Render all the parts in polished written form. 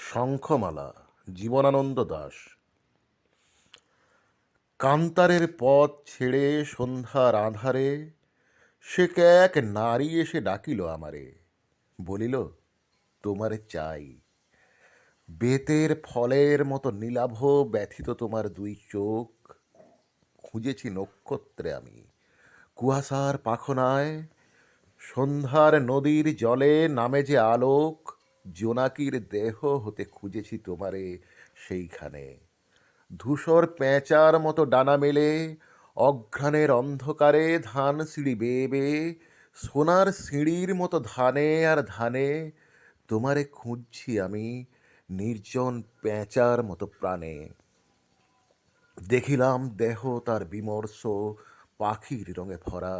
শঙ্খমালা জীবনানন্দ দাশ। কান্তারের পথ ছেড়ে সন্ধ্যার আঁধারে সে এক নারী এসে ডাকিল আমারে, বলিল তোমারে চাই। বেতের ফলের মতো নীলাভ ব্যথিত তোমার দুই চোখ, খুঁজেছি নক্ষত্রে আমি কুয়াশার পাখনায়। সন্ধ্যার নদীর জলে নামে যে আলোক, জোনাকির দেহ হতে খুঁজেছি তোমারে সেইখানে। ধূসর পেঁচার মতো ডানা মেলে অঘ্রাণের অন্ধকারে ধান সিঁড়ি বেয়ে বেয়ে সোনার সিঁড়ির মতো ধানে আর ধানে তোমারে খুঁজছি আমি নির্জন পেঁচার মতো প্রাণে। দেখিলাম দেহ তার বিমর্ষ পাখির রঙে ভরা,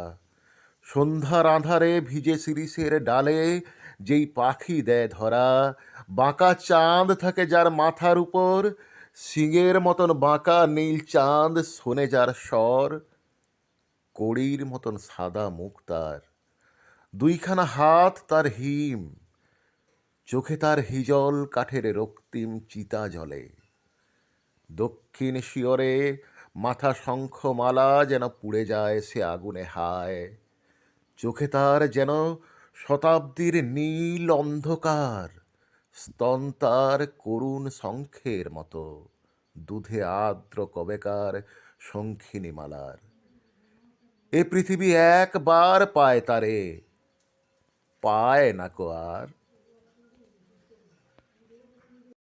সন্ধ্যার আঁধারে ভিজে শিরিষের ডালে যেই পাখি দেয় ধরা। বাঁকা চাঁদ থাকে যার মাথার উপর, সিংহের মতন বাঁকা নীল চাঁদ শোনে যার স্বর। কড়ির মতন সাদা মুখ তার, দুইখানা হাত তার হিম, চোখে তার হিজল কাঠের রক্তিম চিতা জ্বলে। দক্ষিণ শিয়রে মাথা শঙ্খমালা যেন পুড়ে যায় সে আগুনে হায়। চোখে তার যেন শতাব্দীর নীল অন্ধকার, স্তন তার করুণ শঙ্খের মতো, দুধে আর্দ্র কবেকার শঙ্খিনী মালার। এ পৃথিবী একবার পায় তারে, পায় না কো আর।